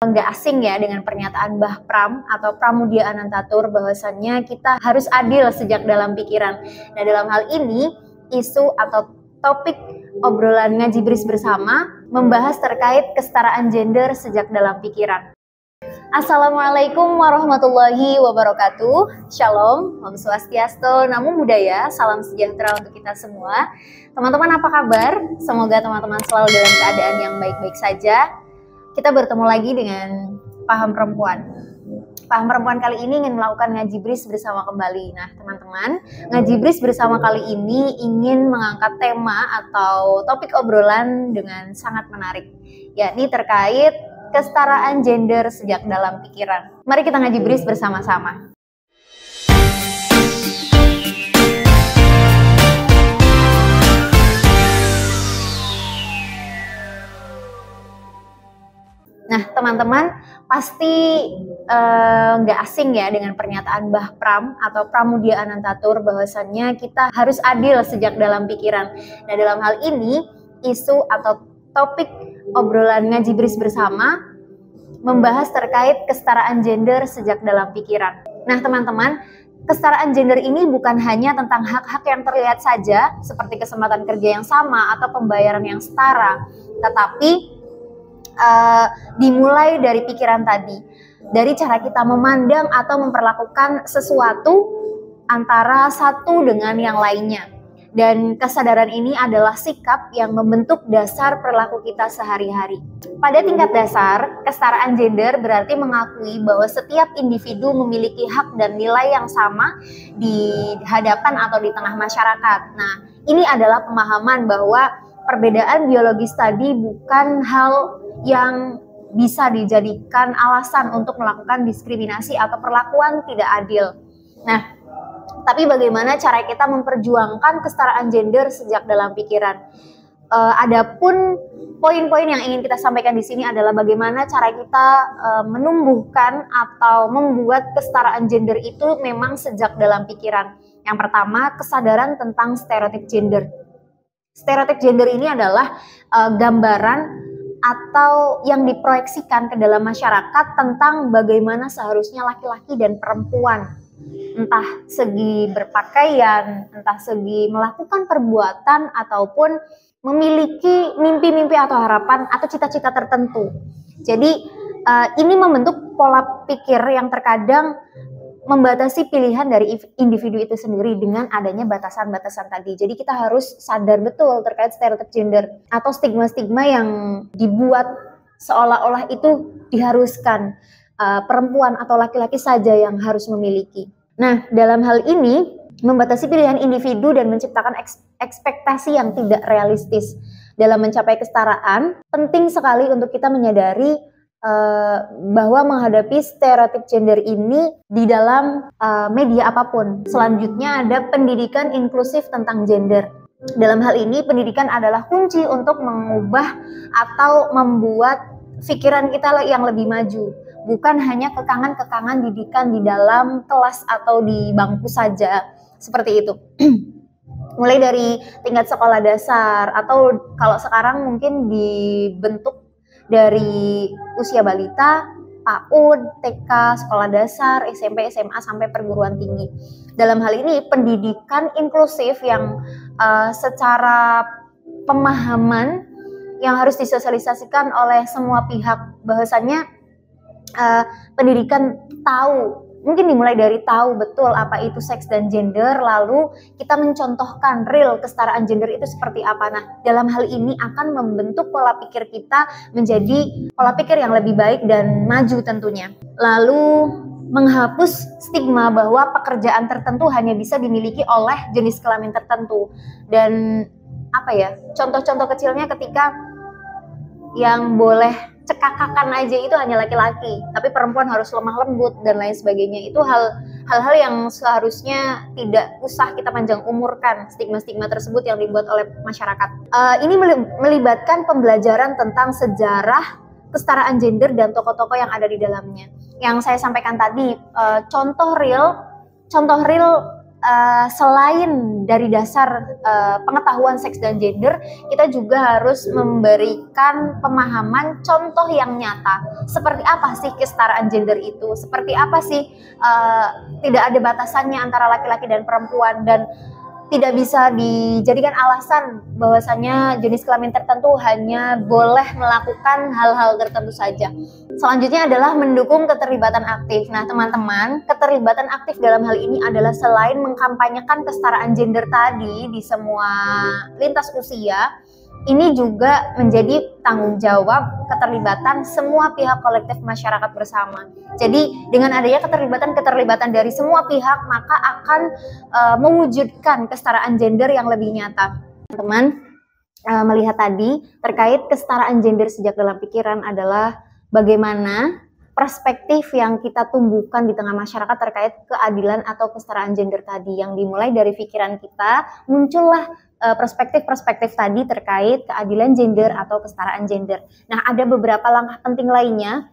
Nggak asing ya dengan pernyataan Mbah Pram atau Pramudia Anantatur bahwasannya kita harus adil sejak dalam pikiran. Nah, dalam hal ini isu atau topik obrolan Ngaji Bris bersama membahas terkait kesetaraan gender sejak dalam pikiran. Assalamualaikum warahmatullahi wabarakatuh. Shalom, Om Swastiastu, Namo Buddhaya, salam sejahtera untuk kita semua. Teman-teman apa kabar? Semoga teman-teman selalu dalam keadaan yang baik-baik saja. Kita bertemu lagi dengan Paham Perempuan. Paham Perempuan kali ini ingin melakukan Ngaji Bris bersama kembali. Nah teman-teman, Ngaji Bris bersama kali ini ingin mengangkat tema atau topik obrolan dengan sangat menarik, yakni terkait kesetaraan gender sejak dalam pikiran. Mari kita Ngaji Bris bersama-sama. Nah teman-teman pasti nggak asing ya dengan pernyataan Mbah Pram atau Pramudia Anantatur bahwasannya kita harus adil sejak dalam pikiran. Nah dalam hal ini isu atau topik obrolan Ngaji Bris bersama membahas terkait kesetaraan gender sejak dalam pikiran. Nah teman-teman, kesetaraan gender ini bukan hanya tentang hak-hak yang terlihat saja seperti kesempatan kerja yang sama atau pembayaran yang setara, tetapi dimulai dari pikiran tadi, dari cara kita memandang atau memperlakukan sesuatu antara satu dengan yang lainnya. Dan kesadaran ini adalah sikap yang membentuk dasar perilaku kita sehari-hari. Pada tingkat dasar, kesetaraan gender berarti mengakui bahwa setiap individu memiliki hak dan nilai yang sama di hadapan atau di tengah masyarakat. Nah, ini adalah pemahaman bahwa perbedaan biologis tadi bukan hal yang bisa dijadikan alasan untuk melakukan diskriminasi atau perlakuan tidak adil. Nah, tapi bagaimana cara kita memperjuangkan kesetaraan gender sejak dalam pikiran? Adapun poin-poin yang ingin kita sampaikan di sini adalah bagaimana cara kita menumbuhkan atau membuat kesetaraan gender itu memang sejak dalam pikiran. Yang pertama, kesadaran tentang stereotip gender. Stereotip gender ini adalah gambaran atau yang diproyeksikan ke dalam masyarakat tentang bagaimana seharusnya laki-laki dan perempuan, entah segi berpakaian, entah segi melakukan perbuatan ataupun memiliki mimpi-mimpi atau harapan atau cita-cita tertentu. Jadi ini membentuk pola pikir yang terkadang membatasi pilihan dari individu itu sendiri dengan adanya batasan-batasan tadi. Jadi kita harus sadar betul terkait stereotip gender atau stigma-stigma yang dibuat seolah-olah itu diharuskan perempuan atau laki-laki saja yang harus memiliki. Nah, dalam hal ini membatasi pilihan individu dan menciptakan ekspektasi yang tidak realistis. Dalam mencapai kesetaraan, penting sekali untuk kita menyadari bahwa menghadapi stereotip gender ini di dalam media apapun. Selanjutnya ada pendidikan inklusif tentang gender. Dalam hal ini pendidikan adalah kunci untuk mengubah atau membuat pikiran kita yang lebih maju. Bukan hanya kekangan-kekangan didikan di dalam kelas atau di bangku saja. Seperti itu. Mulai dari tingkat sekolah dasar atau kalau sekarang mungkin dibentuk dari usia balita, PAUD, TK, sekolah dasar, SMP, SMA, sampai perguruan tinggi. Dalam hal ini pendidikan inklusif yang secara pemahaman yang harus disosialisasikan oleh semua pihak, bahwasannya pendidikan tahu, mungkin dimulai dari tahu betul apa itu seks dan gender, lalu kita mencontohkan real kesetaraan gender itu seperti apa. Nah, dalam hal ini akan membentuk pola pikir kita menjadi pola pikir yang lebih baik dan maju tentunya. Lalu menghapus stigma bahwa pekerjaan tertentu hanya bisa dimiliki oleh jenis kelamin tertentu. Dan contoh-contoh kecilnya ketika yang boleh cekakakan aja itu hanya laki-laki, tapi perempuan harus lemah lembut dan lain sebagainya. Itu hal-hal yang seharusnya tidak usah kita panjang umurkan, stigma-stigma tersebut yang dibuat oleh masyarakat. Ini melibatkan pembelajaran tentang sejarah kesetaraan gender dan tokoh-tokoh yang ada di dalamnya. Yang saya sampaikan tadi, contoh real selain dari dasar pengetahuan seks dan gender, kita juga harus memberikan pemahaman contoh yang nyata. Seperti apa sih kesetaraan gender itu? Seperti apa sih tidak ada batasannya antara laki-laki dan perempuan, dan tidak bisa dijadikan alasan bahwasanya jenis kelamin tertentu hanya boleh melakukan hal-hal tertentu saja. Selanjutnya adalah mendukung keterlibatan aktif. Nah, teman-teman, keterlibatan aktif dalam hal ini adalah selain mengkampanyekan kesetaraan gender tadi di semua lintas usia, ini juga menjadi tanggung jawab keterlibatan semua pihak kolektif masyarakat bersama. Jadi dengan adanya keterlibatan dari semua pihak, maka akan mewujudkan kesetaraan gender yang lebih nyata. Teman-teman, melihat tadi terkait kesetaraan gender sejak dalam pikiran adalah bagaimana perspektif yang kita tumbuhkan di tengah masyarakat terkait keadilan atau kesetaraan gender tadi, yang dimulai dari pikiran kita, muncullah perspektif-perspektif tadi terkait keadilan gender atau kesetaraan gender. Nah, ada beberapa langkah penting lainnya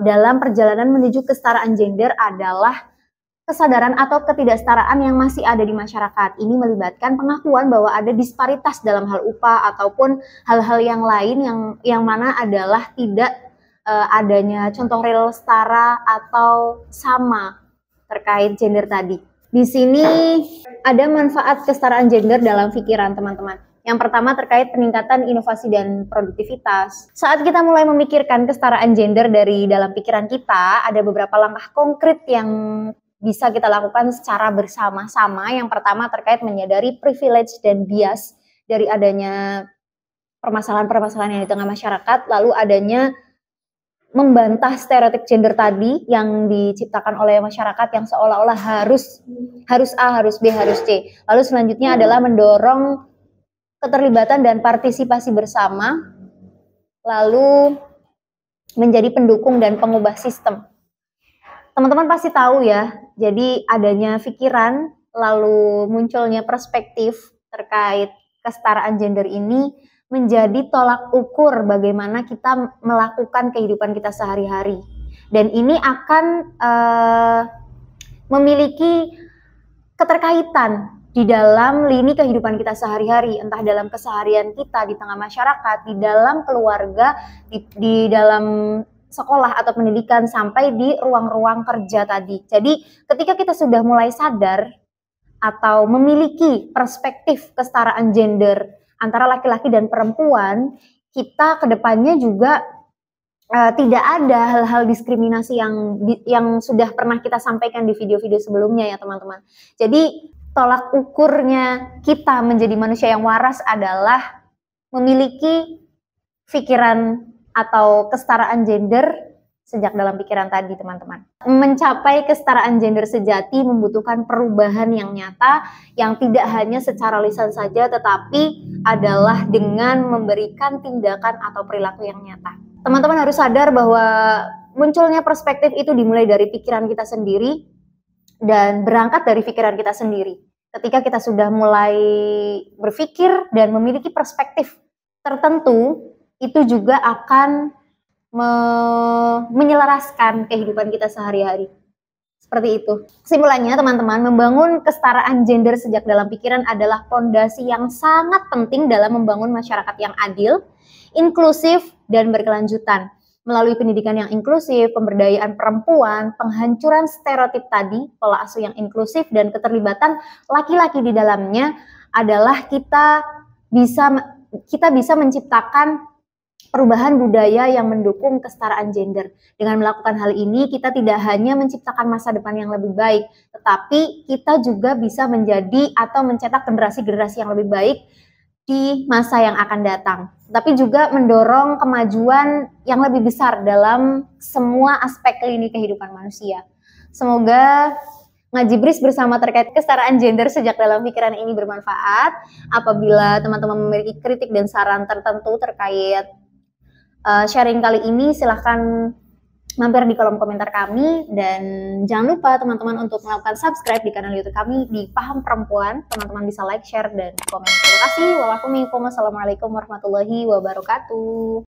dalam perjalanan menuju kesetaraan gender adalah kesadaran atau ketidaksetaraan yang masih ada di masyarakat. Ini melibatkan pengakuan bahwa ada disparitas dalam hal upah ataupun hal-hal yang lain yang mana adalah tidak adanya contoh real setara atau sama terkait gender tadi. Di sini ada manfaat kesetaraan gender dalam pikiran teman-teman. Yang pertama terkait peningkatan inovasi dan produktivitas. Saat kita mulai memikirkan kesetaraan gender dari dalam pikiran kita, ada beberapa langkah konkret yang bisa kita lakukan secara bersama-sama. Yang pertama terkait menyadari privilege dan bias dari adanya permasalahan-permasalahan yang di tengah masyarakat, lalu adanya membantah stereotip gender tadi yang diciptakan oleh masyarakat yang seolah-olah harus A, harus B, harus C. Lalu selanjutnya adalah mendorong keterlibatan dan partisipasi bersama, lalu menjadi pendukung dan pengubah sistem. Teman-teman pasti tahu ya, jadi adanya pikiran, lalu munculnya perspektif terkait kesetaraan gender ini menjadi tolak ukur bagaimana kita melakukan kehidupan kita sehari-hari. Dan ini akan memiliki keterkaitan di dalam lini kehidupan kita sehari-hari, entah dalam keseharian kita di tengah masyarakat, di dalam keluarga, di dalam sekolah atau pendidikan, sampai di ruang-ruang kerja tadi. Jadi ketika kita sudah mulai sadar atau memiliki perspektif kesetaraan gender antara laki-laki dan perempuan, kita kedepannya juga tidak ada hal-hal diskriminasi yang sudah pernah kita sampaikan di video-video sebelumnya ya teman-teman. Jadi tolak ukurnya kita menjadi manusia yang waras adalah memiliki pikiran atau kesetaraan gender sejak dalam pikiran tadi teman-teman. Mencapai kesetaraan gender sejati membutuhkan perubahan yang nyata, yang tidak hanya secara lisan saja, tetapi adalah dengan memberikan tindakan atau perilaku yang nyata. Teman-teman harus sadar bahwa munculnya perspektif itu dimulai dari pikiran kita sendiri dan berangkat dari pikiran kita sendiri. Ketika kita sudah mulai berpikir dan memiliki perspektif tertentu, itu juga akan menyelaraskan kehidupan kita sehari-hari. Seperti itu. Kesimpulannya teman-teman, membangun kesetaraan gender sejak dalam pikiran adalah fondasi yang sangat penting dalam membangun masyarakat yang adil, inklusif, dan berkelanjutan. Melalui pendidikan yang inklusif, pemberdayaan perempuan, penghancuran stereotip tadi, pola asuh yang inklusif, dan keterlibatan laki-laki di dalamnya adalah kita bisa menciptakan perubahan budaya yang mendukung kesetaraan gender. Dengan melakukan hal ini, kita tidak hanya menciptakan masa depan yang lebih baik, tetapi kita juga bisa menjadi atau mencetak generasi-generasi yang lebih baik di masa yang akan datang. Tapi juga mendorong kemajuan yang lebih besar dalam semua aspek lini kehidupan manusia. Semoga ngaji BRIS bersama terkait kesetaraan gender sejak dalam pikiran ini bermanfaat. Apabila teman-teman memiliki kritik dan saran tertentu terkait sharing kali ini, silahkan mampir di kolom komentar kami, dan jangan lupa teman-teman untuk melakukan subscribe di kanal YouTube kami di Paham Perempuan. Teman-teman bisa like, share, dan komen. Terima kasih. Wassalamualaikum warahmatullahi wabarakatuh.